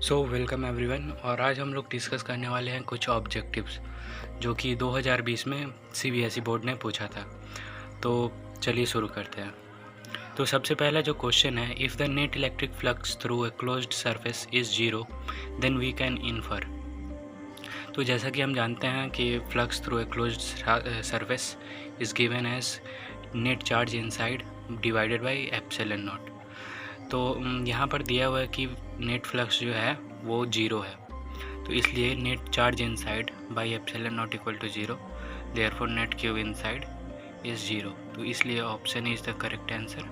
Welcome everyone. और आज हम लोग डिस्कस करने वाले हैं कुछ ऑब्जेक्टिव्स जो कि 2020 में सीबीएसई बोर्ड ने पूछा था। तो चलिए शुरू करते हैं। तो सबसे पहला जो क्वेश्चन है, if the net electric flux through a closed surface is zero then we can infer. तो जैसा कि हम जानते हैं कि flux through a closed surface is given as net charge inside divided by epsilon naught. तो यहाँ पर दिया हुआ है कि नेट फ्लक्स जो है वो जीरो है, तो इसलिए net charge inside by epsilon naught equal to zero, therefore net Q inside is zero. तो इसलिए option is the correct answer,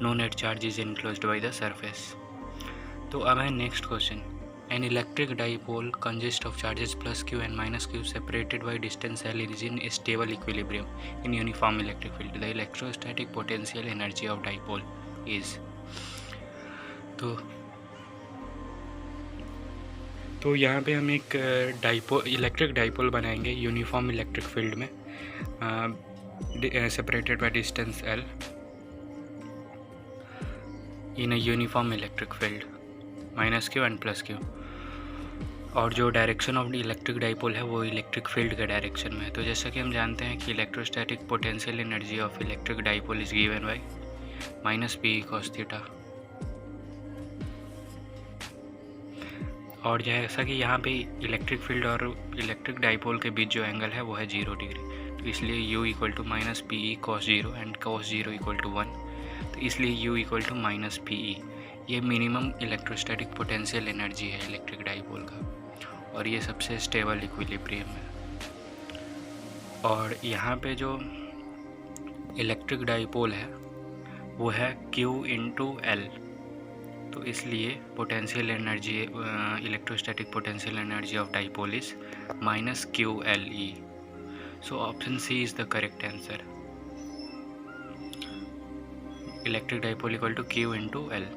no net charge is enclosed by the surface. तो अब है next question. An electric dipole consist of charges plus Q and minus Q separated by distance L is in stable equilibrium in uniform electric field. The electrostatic potential energy of dipole is. तो यहाँ पे हम एक electric dipole बनाएंगे uniform electric field में, separated by distance L in a uniform electric field minus Q and plus Q. और जो direction of electric dipole है वो इलेक्ट्रिक फील्ड के डायरेक्शन में है। तो जैसा कि हम जानते हैं कि electrostatic potential energy of electric dipole is given by minus P cos theta. और जैसा कि यहाँ पे इलेक्ट्रिक फील्ड और इलेक्ट्रिक डाइपोल के बीच जो एंगल है वो है 0 डिग्री, तो इसलिए u equal to minus P E cos zero and cos zero equal to 1, तो इसलिए u equal to minus P E. ये मिनिमम इलेक्ट्रोस्टैटिक पोटेंशियल एनर्जी है इलेक्ट्रिक डाइपोल का, और ये सबसे स्टेबल इक्विलिब्रियम है। और यहाँ पे जो इलेक्ट्रिक डाइपोल है वो है q इंटू एल, तो इसलिए potential energy electrostatic potential energy of dipole is minus Q L E. So option C is the correct answer, electric dipole equal to Q into L,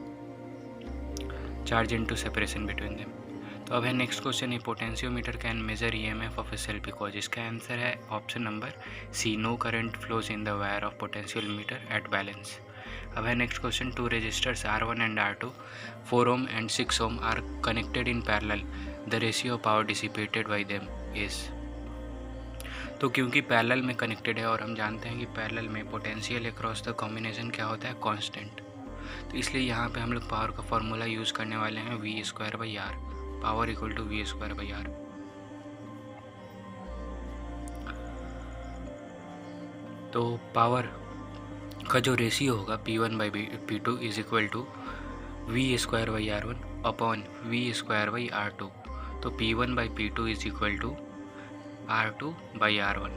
charge into separation between them. तो अब है next question, a potentiometer can measure EMF of a cell because. इसका answer है option number C, no current flows in the wire of potentiometer at balance. अब है next question, to resistors R1 and R2 4 ohm and 6 ohm are connected in parallel, the ratio of power dissipated by them is। तो क्योंकि parallel में connected है और हम जानते हैं कि पैरेलल में पोटेंशियल अक्रॉस द कॉम्बिनेशन क्या होता है, कांस्टेंट, तो इसलिए यहाँ पे हम लोग पावर का फॉर्मूला यूज़ करने वाले हैं V square by R, power equal to V square by R. तो पावर का जो रेशियो होगा P1 by P2 is equal to V square by R1 upon V square by R2। तो P1 by P2 is equal to R2 by R1,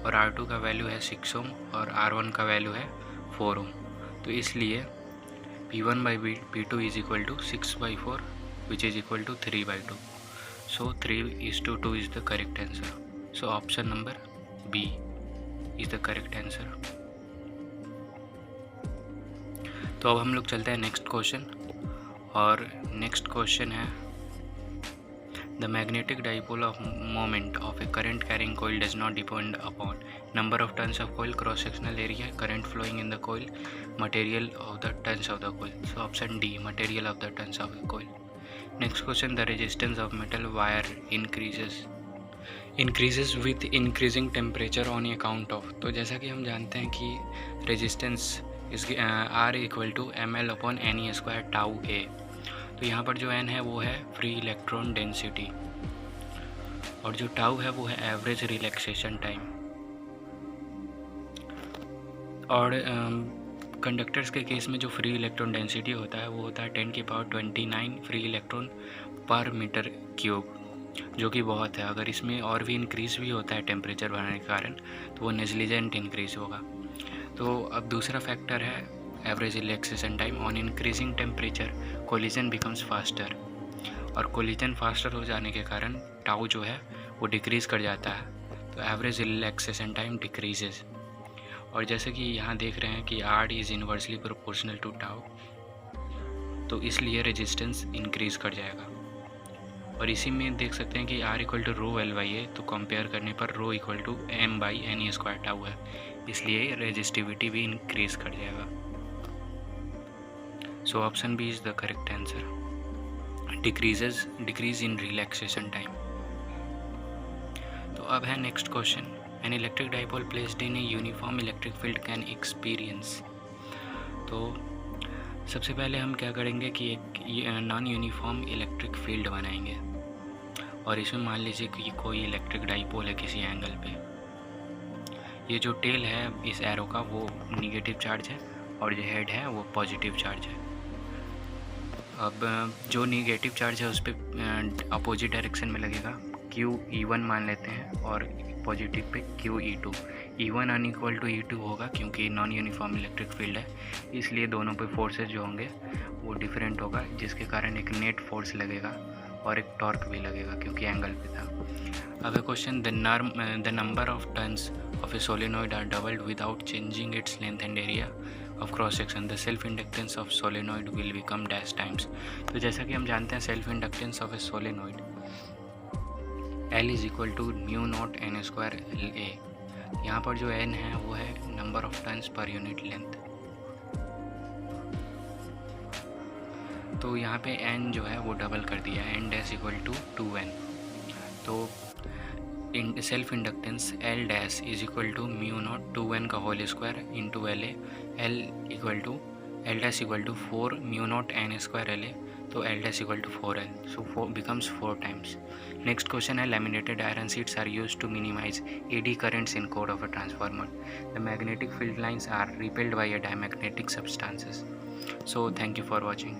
और R2 का value है 6 ओम और R1 का वैल्यू है 4 ओम, तो इसलिए P1 by P2 is equal to 6 by 4 which is equal to 3 by 2। So 3:2 is the correct answer. So option number B is the correct answer. तो अब हम लोग चलते हैं नेक्स्ट क्वेश्चन, और नेक्स्ट क्वेश्चन है, the magnetic dipole of moment of a current carrying coil does not depend upon number of turns of coil, cross sectional area, current flowing in the coil, material of the turns of the coil. So option D, material of the turns of the coil. Next question, the resistance of metal wire increases with increasing temperature on account of. तो जैसा कि हम जानते हैं कि resistance इसकी R equal to M L upon N E square tau A. तो यहाँ पर जो n है वो है फ्री इलेक्ट्रॉन डेंसिटी, और जो टाउ है वो है एवरेज रिलैक्सेशन टाइम। और कंडक्टर्स के केस में जो फ्री इलेक्ट्रॉन डेंसिटी होता है वो होता है 10⁻29 फ्री इलेक्ट्रॉन पर मीटर क्यूब, जो कि बहुत है। अगर इसमें और भी इंक्रीज़ भी होता है टेम्परेचर बढ़ने के कारण तो वो नेग्लिजेंट इंक्रीज़ होगा। तो अब दूसरा फैक्टर है average relaxation time. On increasing temperature collision becomes faster, और कोलिजन फास्टर हो जाने के कारण टाउ जो है वो डिक्रीज़ कर जाता है, तो एवरेज रिलैक्सेशन टाइम डिक्रीजेज। और जैसे कि यहाँ देख रहे हैं कि R is inversely proportional to tau, तो इसलिए रेजिस्टेंस इंक्रीज़ कर जाएगा। और इसी में देख सकते हैं कि R equal to rho L by A, तो कंपेयर करने पर rho equal to M by N E square tau है, इसलिए रेजिस्टिविटी भी इंक्रीज कर जाएगा। So option B is the correct answer. Decrease in relaxation time. तो अब है next question, an electric dipole placed in a uniform electric field can experience. तो सबसे पहले हम क्या करेंगे कि एक नॉन यूनिफॉर्म इलेक्ट्रिक फील्ड बनाएंगे और इसमें मान लीजिए कि कोई इलेक्ट्रिक डाइपोल है किसी एंगल पे। ये जो टेल है इस एरो का वो निगेटिव चार्ज है और जो हेड है वो पॉजिटिव चार्ज है। अब जो निगेटिव चार्ज है उस पर अपोजिट डायरेक्शन में लगेगा, QE1 मान लेते हैं, और positive pay QE2। E1 unequal to E2 होगा क्योंकि नॉन यूनिफॉर्म इलेक्ट्रिक फील्ड है, इसलिए दोनों पे फोर्सेस जो होंगे वो डिफरेंट होगा, जिसके कारण एक नेट फोर्स लगेगा और एक टॉर्क भी लगेगा क्योंकि एंगल पे था। अब question, the number of turns of a solenoid are doubled without changing its length and area of cross section, the self inductance of solenoid will become dash times. तो जैसा कि हम जानते हैं self inductance of a solenoid L is equal to mu naught N square LA। यहाँ पर जो N है वो है number of turns per unit length. तो यहाँ पे N जो है वो डबल कर दिया है, N dash equal to 2N। तो self inductance L dash is equal to mu naught 2N का whole square into LA। L dash equal to 4 mu naught N square LA, तो L dash equal to 4L, so becomes 4 times। Next question है, laminated iron sheets are used to minimise AD currents in core of a transformer. The magnetic field lines are repelled by a diamagnetic substances. So thank you for watching.